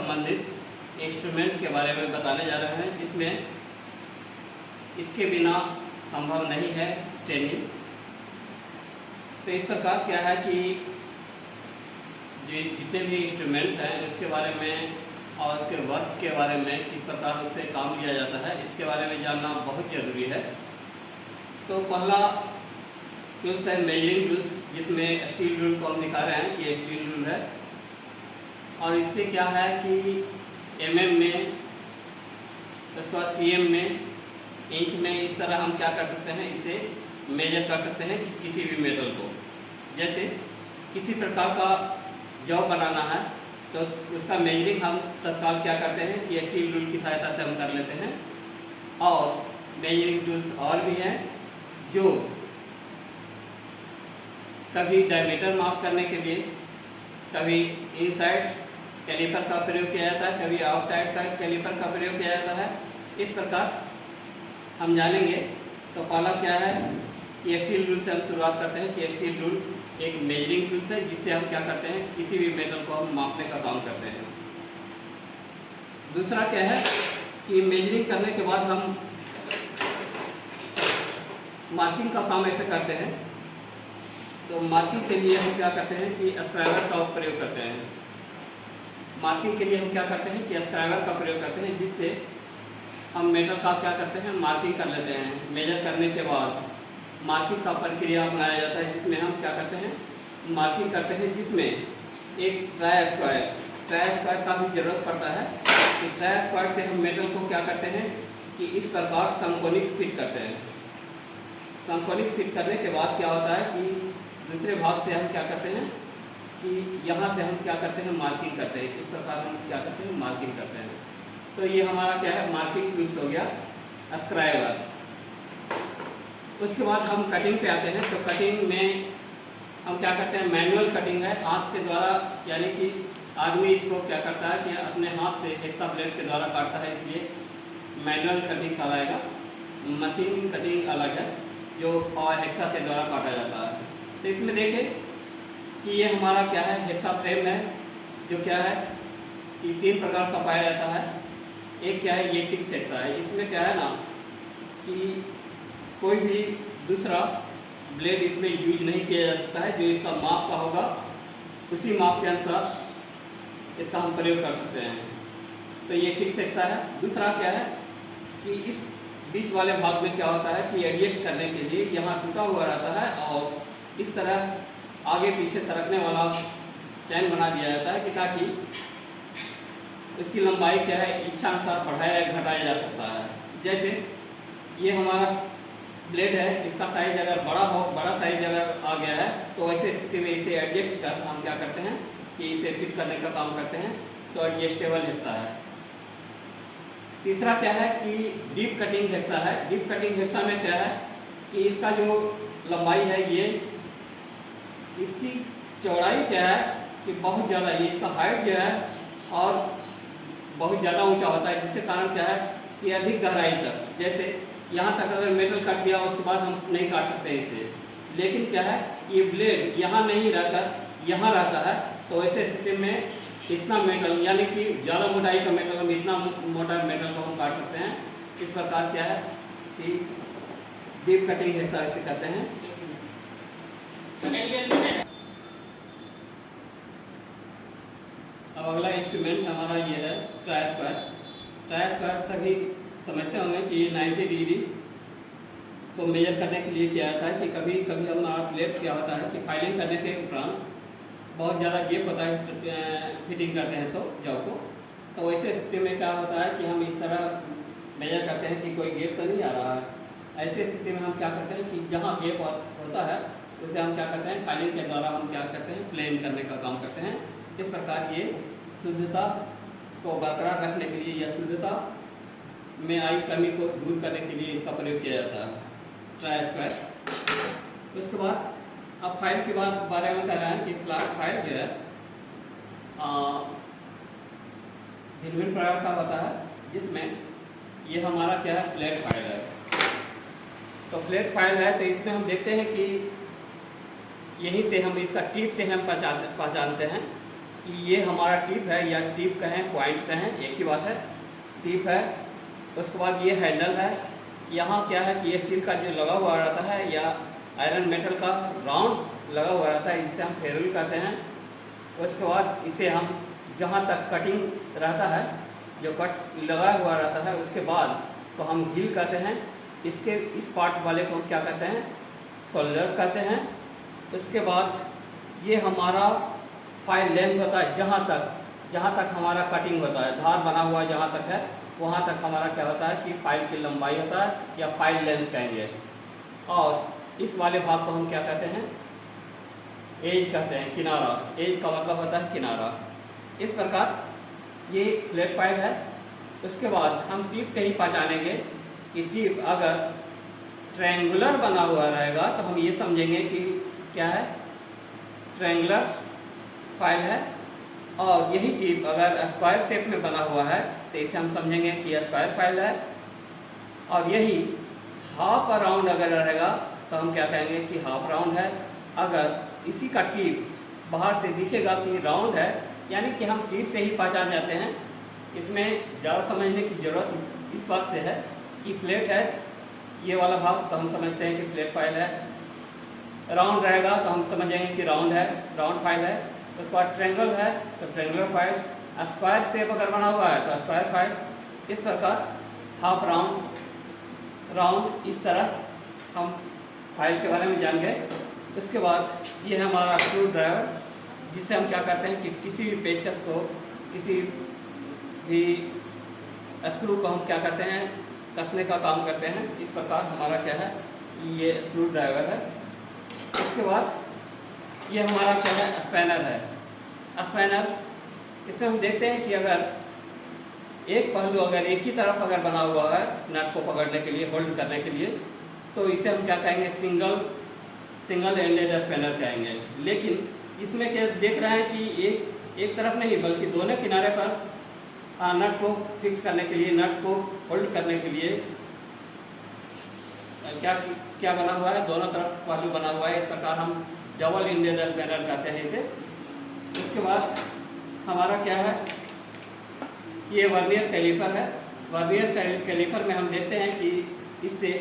संबंधित इंस्ट्रूमेंट के बारे में बताने जा रहे हैं, जिसमें इसके बिना संभव नहीं है ट्रेनिंग। तो इस प्रकार क्या है कि जो जितने भी इंस्ट्रूमेंट हैं उसके बारे में और उसके वर्क के बारे में, किस प्रकार उससे काम लिया जाता है, इसके बारे में जानना बहुत ज़रूरी है। तो पहला टूल्स है मेजरिंग टूल्स, जिसमें स्टील रूल को हम दिखा रहे हैं कि ये स्टील रूल है। और इससे क्या है कि mm में, उसके बाद cm में, इंच में, इस तरह हम क्या कर सकते हैं, इसे मेजर कर सकते हैं कि किसी भी मेटल को। जैसे किसी प्रकार का जॉब बनाना है तो उसका मेजरिंग हम तत्काल क्या करते हैं कि स्टील रूल की सहायता से हम कर लेते हैं। और मेजरिंग टूल्स और भी हैं जो कभी डायमीटर माप करने के लिए, कभी इनसाइड कैलिपर का प्रयोग किया जाता है, कभी आउटसाइड का कैलिपर का प्रयोग किया जाता है। इस प्रकार हम जानेंगे। तो पहला क्या है कि स्टील रूल से हम शुरुआत करते हैं कि स्टील रूल एक मेजरिंग टूल्स है, जिससे हम क्या करते हैं, किसी भी मेटल को हम मापने का काम करते हैं। दूसरा क्या है कि मेजरिंग करने के बाद हम मार्किंग का काम ऐसे करते हैं। तो मार्किंग के लिए हम क्या करते हैं कि स्क्राइबर का प्रयोग करते हैं। मार्किंग के लिए हम क्या करते हैं कि स्क्राइबर का प्रयोग करते हैं, जिससे हम मेटल का क्या करते हैं, मार्किंग कर लेते हैं। मेजर करने के बाद मार्किंग का प्रक्रिया अपनाया जाता है, जिसमें हम क्या करते हैं, मार्किंग करते हैं, जिसमें एक ट्राई स्क्वायर का भी जरूरत पड़ता है। कि ट्राई स्क्वायर से हम मेटल को क्या करते हैं कि इस प्रकार समकोणिक फिट करते हैं। समकोणिक फिट करने के बाद क्या होता है कि दूसरे भाग से हम क्या करते हैं कि यहाँ से हम क्या करते हैं, मार्किंग करते हैं। इस प्रकार हम क्या करते हैं, मार्किंग करते हैं। तो ये हमारा क्या है, मार्किंग टूल्स हो गया, स्क्राइबर। उसके बाद हम कटिंग पे आते हैं। तो कटिंग में हम क्या करते हैं, मैनुअल कटिंग है, हाथ के द्वारा, यानी कि आदमी इसको क्या करता है कि अपने हाथ से हेक्सा ब्लेड के द्वारा काटता है, इसलिए मैनुअल कटिंग कहलाएगा। मशीन कटिंग अलग है, जो पावर हेक्सा के द्वारा काटा जाता है। तो इसमें देखें कि ये हमारा क्या है, हेक्सा फ्रेम है, जो क्या है कि 3 प्रकार का पाया जाता है। एक क्या है, ये फिक्स हेक्सा है। इसमें क्या है ना कि कोई भी दूसरा ब्लेड इसमें यूज नहीं किया जा सकता है। जो इसका माप का होगा उसी माप के अनुसार इसका हम प्रयोग कर सकते हैं। तो ये फिक्स हेक्सा है। दूसरा क्या है कि इस बीच वाले भाग में क्या होता है कि एडजस्ट करने के लिए यहाँ टूटा हुआ रहता है और इस तरह आगे पीछे सरकने वाला चैन बना दिया जाता है कि ताकि उसकी लंबाई क्या है, इच्छा अनुसार बढ़ाया या घटाया जा सकता है। जैसे ये हमारा ब्लेड है, इसका साइज अगर बड़ा हो, बड़ा साइज अगर आ गया है, तो ऐसे स्थिति में इसे एडजस्ट कर हम क्या करते हैं कि इसे फिट करने का काम करते हैं। तो एडजस्टेबल हेक्सा है। तीसरा क्या है कि डीप कटिंग हेक्सा है। डीप कटिंग हेक्सा में क्या है कि इसका जो लंबाई है, ये इसकी चौड़ाई क्या है कि बहुत ज़्यादा, ये इसका हाइट जो है और बहुत ज़्यादा ऊंचा होता है, जिसके कारण क्या है कि अधिक गहराई तक, जैसे यहाँ तक अगर मेटल कट गया उसके बाद हम नहीं काट सकते इससे। लेकिन क्या है, ये ब्लेड यहाँ नहीं रहकर यहाँ रहता है। तो ऐसे स्थिति में इतना मेटल, यानी कि ज़्यादा मोटाई का मेटल, हम इतना मोटा मेटल को हम काट सकते हैं। इस प्रकार क्या है कि डीप कटिंग हेक्सा इसे कहते हैं। अब अगला इंस्ट्रूमेंट हमारा ये है ट्राई स्क्वायर। ट्राई स्क्वायर सभी समझते होंगे कि ये 90 डिग्री को मेजर करने के लिए किया जाता है। कि कभी कभी हमारा प्लेट क्या होता है कि फाइलिंग करने के उपरांत बहुत ज़्यादा गैप होता है, फिटिंग करते हैं तो जॉब को। तो वैसे स्थिति में क्या होता है कि हम इस तरह मेजर करते हैं कि कोई गैप तो नहीं आ रहा है। ऐसे स्थिति में हम क्या करते हैं कि जहाँ गैप होता है उसे हम क्या करते हैं, फाइलिंग के द्वारा हम क्या करते हैं, प्लेन करने का काम करते हैं। इस प्रकार ये शुद्धता को बरकरार रखने के लिए या शुद्धता में आई कमी को दूर करने के लिए इसका प्रयोग किया जाता है, ट्राई स्क्वायर। उसके बाद अब फाइल के बारे में कह रहे हैं कि फ्लैट फाइल जो है भिन्न भिन्न प्रकार का होता है, जिसमें ये हमारा क्या है, फ्लैट फाइल है। तो फ्लैट फाइल है तो इसमें हम देखते हैं कि यहीं से हम इसका टिप से हम पहचानते हैं कि ये हमारा टिप है, या टिप कहें पॉइंट कहें एक ही बात है, टिप है। उसके बाद ये हैंडल है। यहाँ क्या है कि ये स्टील का जो लगा हुआ रहता है या आयरन मेटल का राउंड लगा हुआ रहता है, जिससे हम फेरल करते हैं। उसके बाद इसे हम जहाँ तक कटिंग रहता है, जो कट लगा हुआ रहता है, उसके बाद तो हम हील करते हैं। इसके इस पार्ट वाले को हम क्या कहते हैं, शोल्डर कहते हैं। उसके बाद ये हमारा फाइल लेंथ होता है, जहाँ तक हमारा कटिंग होता है, धार बना हुआ जहाँ तक है वहाँ तक हमारा क्या होता है कि फाइल की लंबाई होता है, या फाइल लेंथ कहेंगे। और इस वाले भाग को हम क्या कहते हैं, एज कहते हैं, किनारा। एज का मतलब होता है किनारा। इस प्रकार ये फ्लैट फाइल है। उसके बाद हम टिप से ही पहचानेंगे कि टिप अगर ट्रायंगुलर बना हुआ रहेगा तो हम ये समझेंगे कि क्या है, ट्रायंगुलर फाइल है। और यही टिप अगर स्क्वायर शेप में बना हुआ है तो इसे हम समझेंगे कि स्क्वायर फाइल है। और यही हाफ राउंड अगर रहेगा तो हम क्या कहेंगे कि हाफ राउंड है। अगर इसी का टिप बाहर से दिखेगा कि राउंड है, यानी कि हम टिप से ही पहचान जाते हैं। इसमें ज़्यादा समझने की ज़रूरत इस बात से है कि फ्लैट है ये वाला भाग, तो हम समझते हैं कि फ्लैट फाइल है। राउंड रहेगा तो हम समझेंगे कि राउंड है, राउंड फाइल है। उसके बाद ट्रायंगल है तो ट्रायंगुलर फाइल। स्क्वायर शेप अगर बना हुआ है तो स्क्वायर फाइल। इस प्रकार हाफ राउंड, राउंड, इस तरह हम फाइल के बारे में जान गए। उसके बाद ये है हमारा स्क्रू ड्राइवर, जिससे हम क्या करते हैं कि किसी भी पेचकस को, किसी भी स्क्रू को हम क्या करते हैं, कसने का काम करते हैं। इस प्रकार हमारा क्या है, ये स्क्रू ड्राइवर है। उसके बाद ये हमारा क्या है, स्पैनर है। स्पैनर, इसमें हम देखते हैं कि अगर एक पहलू अगर एक ही तरफ अगर बना हुआ है नट को पकड़ने के लिए, होल्ड करने के लिए, तो इसे हम क्या कहेंगे, सिंगल एंडेड स्पैनर कहेंगे। लेकिन इसमें क्या देख रहे हैं कि एक तरफ नहीं बल्कि दोनों किनारे पर नट को फिक्स करने के लिए, नट को होल्ड करने के लिए क्या बना हुआ है, दोनों तरफ पहलू बना हुआ है। इस प्रकार हम डबल एंडेड स्पैनर कहते हैं इसे। इसके बाद हमारा क्या है, ये वर्नियर कैलिपर है। वर्नियर कैलिपर में हम देखते हैं कि इससे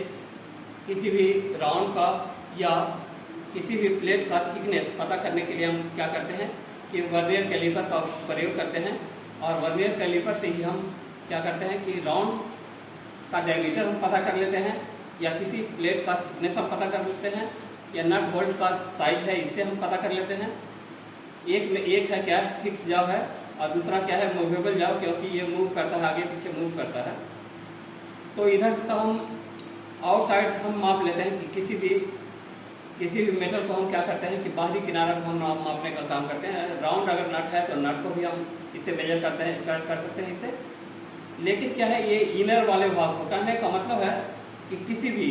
किसी भी राउंड का या किसी भी प्लेट का थिकनेस पता करने के लिए हम क्या करते हैं कि वर्नियर कैलिपर का प्रयोग करते हैं। और वर्नियर कैलिपर से ही हम क्या करते हैं कि राउंड का डायमीटर हम पता कर लेते हैं, या किसी प्लेट का थिकनेस हम पता कर लेते हैं, या नट बोल्ट का साइज है इससे हम पता कर लेते हैं। एक है क्या, फिक्स जाव है, और दूसरा क्या है, मूवेबल जाव, क्योंकि ये मूव करता है, आगे पीछे मूव करता है। तो इधर से तो हम आउटसाइड हम माप लेते हैं कि किसी भी मेटल को हम क्या करते हैं कि बाहरी किनारा को हम मापने का काम करते हैं। राउंड अगर नट है तो नट को भी हम इससे मेजर करते हैं, कर सकते हैं इससे। लेकिन क्या है, ये इनर वाले भाग को, कहने का मतलब है कि किसी भी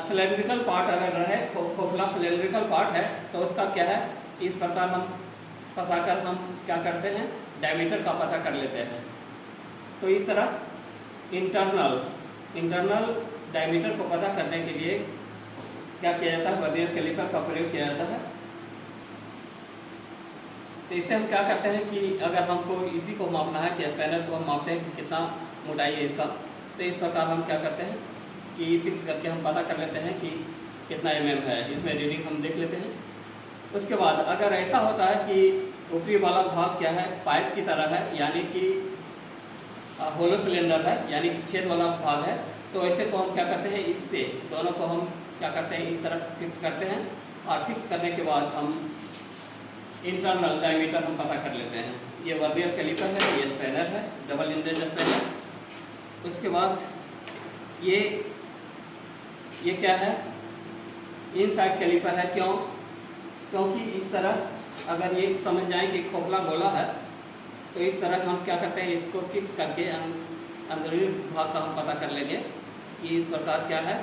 सिलेंड्रिकल पार्ट अगर रहे, खोखला सिलेंड्रिकल पार्ट है, तो उसका क्या है, इस प्रकार हम फंसाकर हम क्या करते हैं, डायमीटर का पता कर लेते हैं। तो इस तरह इंटरनल डायमीटर को पता करने के लिए क्या किया जाता है, वर्नियर कैलिपर का प्रयोग किया जाता है। तो इससे हम क्या करते हैं कि अगर हमको इसी को मापना है कि स्पैनर को हम मापते हैं कि कितना मोटाई है इसका, तो इस प्रकार हम क्या करते हैं कि फिक्स करके हम पता कर लेते हैं कि कितना mm है, इसमें रीडिंग हम देख लेते हैं। उसके बाद अगर ऐसा होता है कि ऊपरी वाला भाग क्या है, पाइप की तरह है, यानी कि होलो सिलेंडर है, यानी कि छेद वाला भाग है, तो ऐसे को हम क्या करते हैं, इससे दोनों को हम क्या करते हैं, इस तरह फिक्स करते हैं। और फिक्स करने के बाद हम इंटरनल डायमीटर हम पता कर लेते हैं। ये वर्नियर कैलिपर है, ये स्पैनर है, डबल एंडेड स्पैनर। उसके बाद ये क्या है, इनसाइड कैलिपर है। क्योंकि इस तरह अगर ये समझ जाए कि खोखला गोला है, तो इस तरह हम क्या करते हैं, इसको फिक्स करके अंदरूनी भाग का हम पता कर लेंगे कि इस प्रकार क्या है,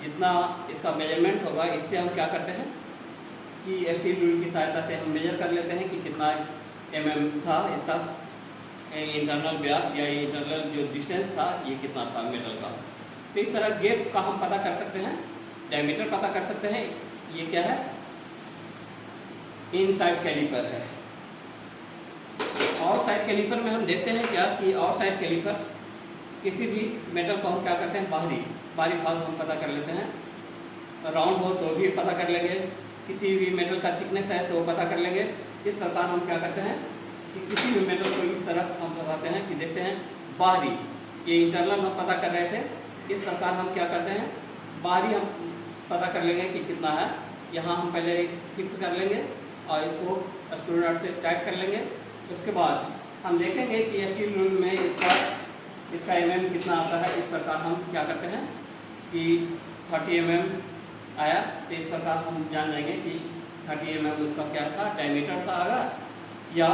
जितना इसका मेजरमेंट होगा, इससे हम क्या करते हैं कि स्टील रूल की सहायता से हम मेजर कर लेते हैं कि कितना mm था इसका इंटरनल व्यास, या इंटरनल जो डिस्टेंस था ये कितना था मेटल का। तो इस तरह गैप का हम पता कर सकते हैं, डायमीटर पता कर सकते हैं। ये क्या है, इनसाइड कैलिपर है। आउटसाइड कैलिपर में हम देखते हैं क्या कि आउटसाइड कैलिपर किसी भी मेटल को हम क्या करते हैं, बाहरी भाग हम पता कर लेते हैं। राउंड हो तो भी पता कर लेंगे, किसी भी मेटल का थिकनेस है तो पता कर लेंगे। इस प्रकार हम क्या करते हैं कि किसी भी मेटल को इस तरह हम बताते हैं कि देखते हैं बाहरी, ये इंटरनल हम पता कर रहे थे, इस प्रकार हम क्या करते हैं बाहरी हम पता कर लेंगे कि कितना है। यहाँ हम पहले फिक्स कर लेंगे और इसको स्क्रू नट से टाइट कर लेंगे। उसके बाद हम देखेंगे कि स्टील रूल में इसका mm कितना आता है। इस प्रकार हम क्या करते हैं कि 30 mm आया, तो इस प्रकार हम जान जाएंगे कि 30 mm उसका क्या था, डायमीटर था आगा या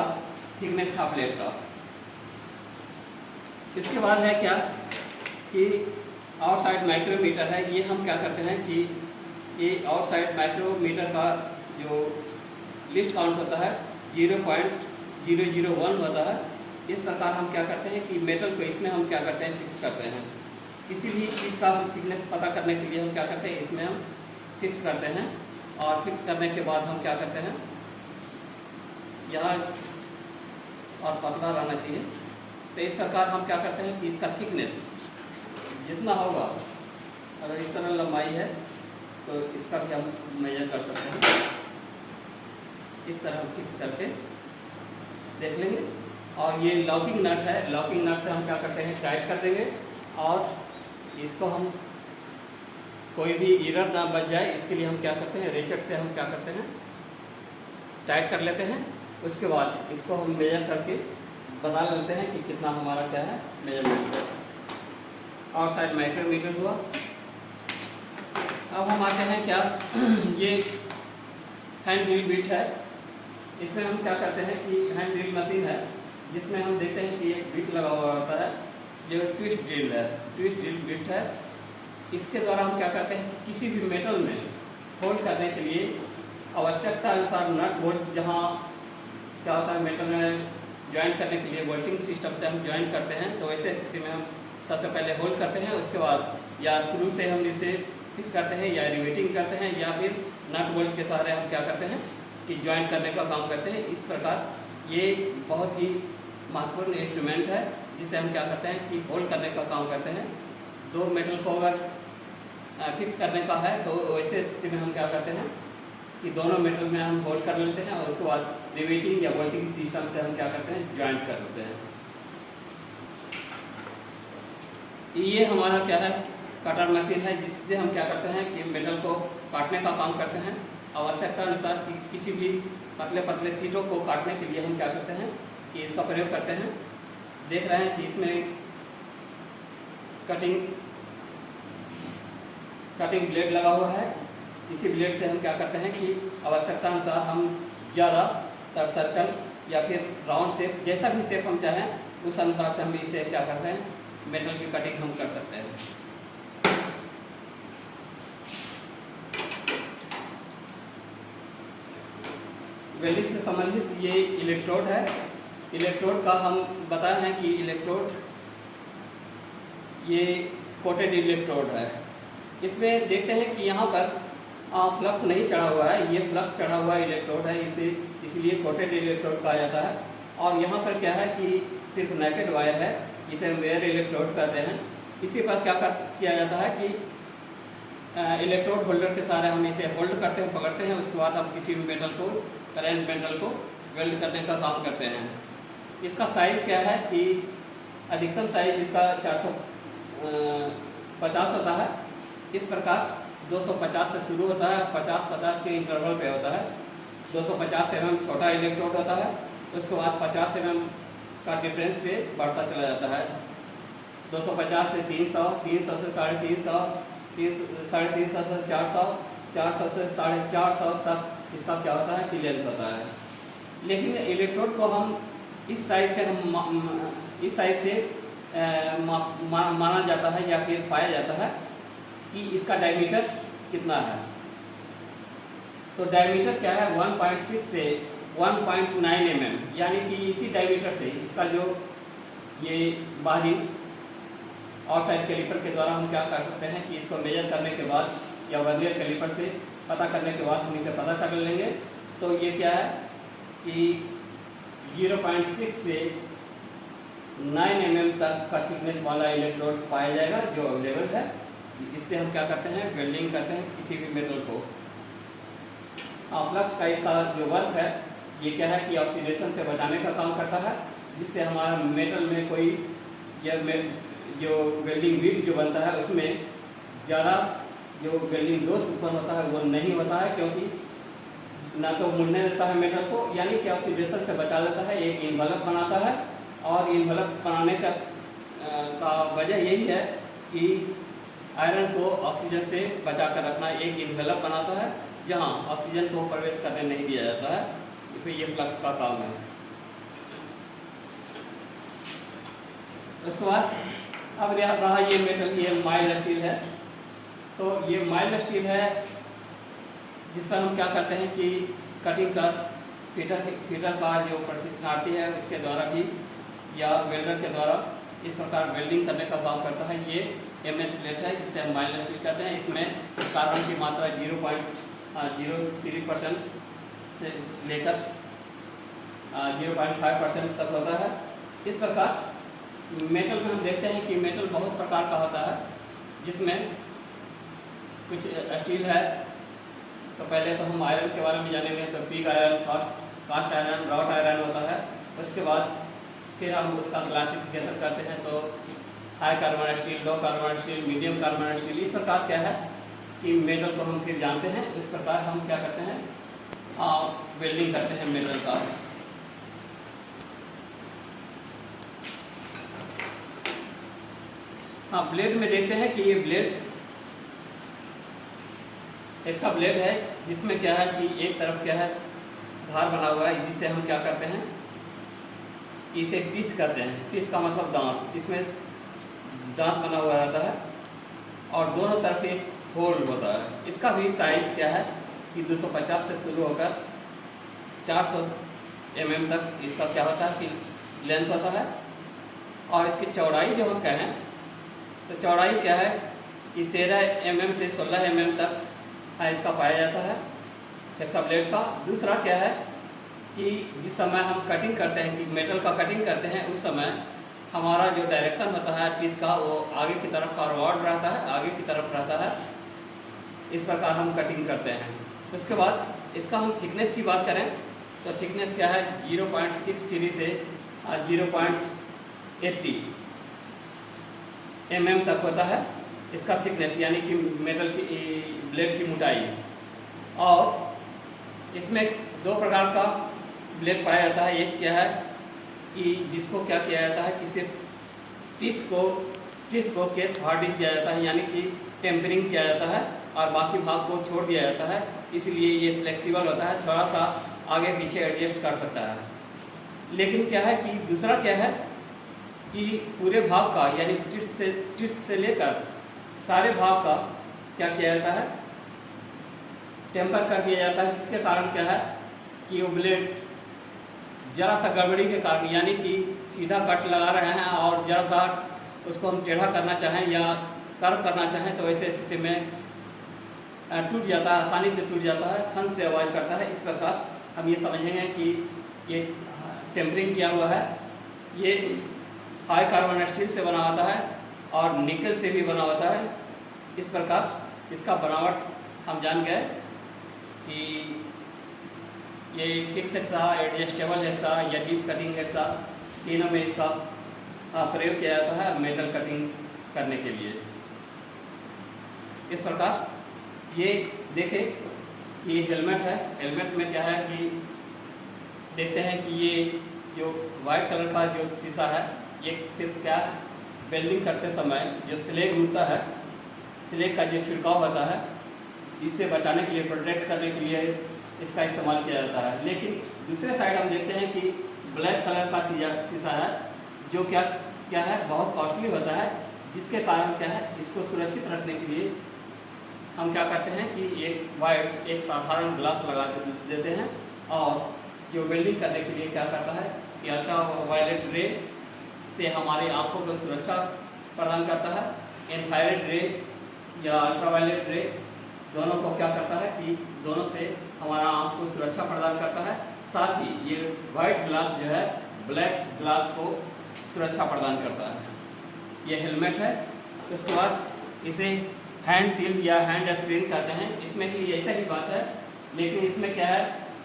थिकनेस था प्लेट का। इसके बाद है क्या कि आउटसाइड माइक्रोमीटर है। ये हम क्या करते हैं कि ये आउटसाइड माइक्रोमीटर का जो लिस्ट काउंट होता है 0.001 होता है। इस प्रकार हम क्या करते हैं कि मेटल को इसमें हम क्या करते हैं फिक्स करते हैं। किसी भी चीज़ का हम थिकनेस पता करने के लिए हम क्या करते हैं, इसमें हम फिक्स करते हैं। और फिक्स करने के बाद हम क्या करते हैं, यहाँ और पतला रहना चाहिए। तो इस प्रकार हम क्या करते हैं कि इसका थिकनेस जितना होगा, अगर इस तरह लंबाई है तो इसका भी हम मेजर कर सकते हैं। इस तरह हम फिक्स करके देख लेंगे। और ये लॉकिंग नट है, लॉकिंग नट से हम क्या करते हैं टाइट कर देंगे और इसको हम कोई भी एरर ना बच जाए इसके लिए हम क्या करते हैं रेचेट से हम क्या करते हैं टाइट कर लेते हैं। उसके बाद इसको हम मेजर करके बता लेते हैं कि कितना हमारा क्या है मेजरमेंट है। और साइड माइक्रोमीटर हुआ। अब हम आते हैं क्या ये हैंड ड्रिल बिट है। इसमें हम क्या करते हैं कि हैंड ड्रिल मशीन है जिसमें हम देखते हैं कि एक बिट लगा हुआ होता है जो ट्विस्ट ड्रिल है, ट्विस्ट ड्रिल बिट है। इसके द्वारा हम क्या करते हैं किसी भी मेटल में होल्ड करने के लिए आवश्यकता अनुसार नट बोल्ट जहाँ क्या होता है मेटल में ज्वाइन करने के लिए बोल्टिंग सिस्टम से हम ज्वाइन करते हैं, तो ऐसे स्थिति में हम सबसे पहले होल्ड करते हैं। उसके बाद या स्क्रू से हम इसे फिक्स करते हैं या रिवेटिंग करते हैं या फिर नट बोल्ट के सहारे हम क्या करते हैं कि ज्वाइन करने का काम करते हैं। इस प्रकार ये बहुत ही महत्वपूर्ण इंस्ट्रूमेंट है जिसे हम क्या करते हैं कि होल्ड करने का काम करते हैं। दो मेटल को अगर फिक्स करने का है तो वैसे स्थिति में हम क्या करते हैं कि दोनों मेटल में हम होल्ड कर लेते हैं और उसके बाद रिवेटिंग या बोल्टिंग सिस्टम से हम क्या करते हैं ज्वाइंट कर लेते हैं। ये हमारा क्या है कटर मशीन है जिससे हम क्या करते हैं कि मेटल को काटने का काम करते हैं। आवश्यकता अनुसार किसी भी पतले पतले सीटों को काटने के लिए हम क्या करते हैं कि इसका प्रयोग करते हैं। देख रहे हैं कि इसमें कटिंग ब्लेड लगा हुआ है। इसी ब्लेड से हम क्या करते हैं कि आवश्यकता अनुसार हम ज़्यादातर सर्कल या फिर राउंड शेप जैसा भी शेप हम चाहें उस अनुसार से हम इसे क्या करते हैं मेटल की कटिंग हम कर सकते हैं। वेल्डिंग से संबंधित ये इलेक्ट्रोड है। इलेक्ट्रोड का हम बताए हैं कि इलेक्ट्रोड ये कोटेड इलेक्ट्रोड है। इसमें देखते हैं कि यहाँ पर फ्लक्स नहीं चढ़ा हुआ है, ये फ्लक्स चढ़ा हुआ इलेक्ट्रोड है, इसे इसलिए कोटेड इलेक्ट्रोड कहा जाता है। और यहाँ पर क्या है कि सिर्फ नेकेड वायर है, इसे हम वेयर इलेक्ट्रोड कहते हैं। इसी पर क्या किया जाता है कि इलेक्ट्रोड होल्डर के सहारे हम इसे होल्ड करते हैं, पकड़ते हैं। उसके बाद हम किसी भी मेटल को करेंट मेटल को वेल्ड करने का काम करते हैं। इसका साइज़ क्या है कि अधिकतम साइज इसका 450 होता है। इस प्रकार 250 से शुरू होता है, 50-50 के इंटरवल पे होता है। 250 mm छोटा इलेक्ट्रोड होता है, उसके बाद 50 mm का डिफरेंस पे बढ़ता चला जाता है। 250 से 300, 300 से 350, 350 से 400, 400 से 450 तक इसका क्या होता है कि लेंथ होता है। लेकिन इलेक्ट्रोड को हम इस साइज से माना जाता है या फिर पाया जाता है कि इसका डायमीटर कितना है। तो डायमीटर क्या है 1.6 से 1.9 mm, यानी कि इसी डायमीटर से इसका जो ये बाहरी आउटसाइड कैलिपर के द्वारा हम क्या कर सकते हैं कि इसको मेजर करने के बाद या वर्नियर कैलिपर से पता करने के बाद हम इसे पता कर लेंगे तो ये क्या है कि 0.6 से 9 mm तक का थिकनेस वाला इलेक्ट्रोड पाया जाएगा जो अवेलेबल है। इससे हम क्या करते हैं, वेल्डिंग करते हैं किसी भी मेटल को। फ्लक्स का इसका जो वर्क है ये क्या है कि ऑक्सीडेशन से बचाने का काम करता है, जिससे हमारा मेटल में कोई जो वेल्डिंग बीट जो बनता है उसमें ज़्यादा जो वेल्डिंग दोष उत्पन्न होता है वो नहीं होता है, क्योंकि ना तो मुड़ने देता है मेटल को, यानी कि ऑक्सीडेशन से बचा लेता है, एक इन्वलप बनाता है। और इन्वलप बनाने का वजह यही है कि आयरन को ऑक्सीजन से बचा कर रखना एक इन्वलप बनाता है, जहाँ ऑक्सीजन को प्रवेश करने नहीं दिया जाता है। तो ये फ्लक्स का काम है। उसके बाद अब रहा ये मेटल, ये माइल्ड स्टील है। तो ये माइल्ड स्टील है जिस पर हम क्या करते हैं कि कटिंग कर फीटर का जो प्रशिक्षणार्थी है उसके द्वारा भी या वेल्डर के द्वारा इस प्रकार वेल्डिंग करने का काम करता है। ये MS प्लेट है जिसे हम माइल्ड स्टील कहते हैं। इसमें कार्बन की मात्रा 0.03% से लेकर 0.5% तक होता है। इस प्रकार मेटल में हम देखते हैं कि मेटल बहुत प्रकार का होता है, जिसमें कुछ स्टील है। तो पहले तो हम आयरन के बारे में जानेंगे। तो pig iron, cast iron, wrought iron होता है। उसके बाद फिर हम उसका क्लासिफिकेशन करते हैं। तो high carbon steel, low carbon steel, medium carbon steel, इस प्रकार क्या है कि मेटल को हम फिर जानते हैं। इस प्रकार हम क्या करते हैं, वेल्डिंग करते हैं मेटल का। ब्लेड में देखते हैं कि ये ब्लेड एक सा ब्लेड है जिसमें क्या है कि एक तरफ क्या है धार बना हुआ है, जिससे हम क्या करते हैं कि इसे टीथ कहते हैं। टीथ का मतलब दांत। इसमें दांत बना हुआ रहता है और दोनों तरफ एक होल होता है। इसका भी साइज क्या है कि 250 से शुरू होकर 400 mm तक इसका क्या होता है कि लेंथ होता है। और इसकी चौड़ाई जो हम कहें तो चौड़ाई क्या है कि 13 mm से 16 mm तक इसका पाया जाता है एक सा ब्लेड का। दूसरा क्या है कि जिस समय हम कटिंग करते हैं, कि मेटल का कटिंग करते हैं, उस समय हमारा जो डायरेक्शन होता है टीथ का वो आगे की तरफ फॉरवर्ड रहता है, आगे की तरफ रहता है। इस प्रकार हम कटिंग करते हैं। उसके बाद इसका हम थिकनेस की बात करें तो थिकनेस क्या है 0.63 से 0.80 mm तक होता है इसका थिकनेस, यानी कि मेटल की ब्लेड की मोटाई। और इसमें दो प्रकार का ब्लेड पाया जाता है। एक क्या है कि जिसको क्या किया जाता है कि सिर्फ टीथ को केस हार्डिंग किया जाता है, यानी कि टेम्परिंग किया जाता है और बाकी भाग को छोड़ दिया जाता है। इसलिए ये फ्लेक्सिबल होता है, थोड़ा सा आगे पीछे एडजस्ट कर सकता है। लेकिन क्या है कि दूसरा क्या है कि पूरे भाग का, यानी टीथ से लेकर सारे भाग का क्या किया जाता है, टेम्पर कर दिया जाता है। जिसके कारण क्या है कि वो ब्लेड जरा सा गड़बड़ी के कारण, यानी कि सीधा कट लगा रहे हैं और जरा सा उसको हम टेढ़ा करना चाहें या कर्व करना चाहें तो ऐसे स्थिति में टूट जाता है, आसानी से टूट जाता है, खन से आवाज़ करता है। इस प्रकार हम ये समझेंगे कि ये टेम्परिंग किया हुआ है। ये हाई कार्बन स्टील से बना होता है और निकल से भी बना होता है। इस प्रकार इसका बनावट हम जान गए कि ये फिक्स हेक्सा, एडजस्टेबल हेक्सा या डीप कटिंग हेक्सा, तीनों में इसका प्रयोग किया जाता है मेटल कटिंग करने के लिए। इस प्रकार ये देखें कि हेलमेट है। हेलमेट में क्या है कि देखते हैं कि ये जो वाइट कलर का जो शीशा है ये सिर्फ क्या है वेल्डिंग करते समय जो स्लेग उड़ता है, स्लेग का जो छिड़काव होता है, इससे बचाने के लिए, प्रोटेक्ट करने के लिए इसका इस्तेमाल किया जाता है। लेकिन दूसरे साइड हम देखते हैं कि ब्लैक कलर का शीशा है जो क्या है बहुत कॉस्टली होता है, जिसके कारण क्या है इसको सुरक्षित रखने के लिए हम क्या करते हैं कि एक साधारण ग्लास लगा देते हैं। और जो वेल्डिंग करने के लिए क्या करता है कि अल्ट्रा वायलेट रे से हमारी आंखों को सुरक्षा प्रदान करता है। इन्फ्रारेड रे या अल्ट्रा वायलेट रे दोनों को क्या करता है कि दोनों से हमारा आँख को सुरक्षा प्रदान करता है। साथ ही ये वाइट ग्लास जो है ब्लैक ग्लास को सुरक्षा प्रदान करता है। ये हेलमेट है। उसके बाद इसे हैंड शील्ड या हैंड स्क्रीन कहते हैं। इसमें भी ऐसा ही बात है, लेकिन इसमें क्या है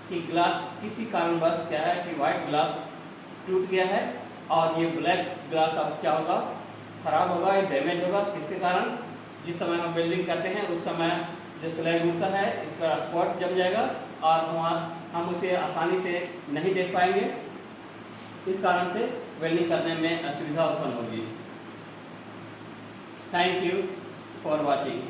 कि ग्लास किसी कारणवश क्या है कि वाइट ग्लास टूट गया है और ये ब्लैक ग्लास अब क्या होगा, ख़राब होगा, ये डैमेज होगा। किसके कारण? जिस समय हम वेल्डिंग करते हैं उस समय जो स्लैग उड़ता है इस पर स्पॉट जम जाएगा और हम उसे आसानी से नहीं देख पाएंगे। इस कारण से वेल्डिंग करने में असुविधा उत्पन्न होगी। Thank you for watching.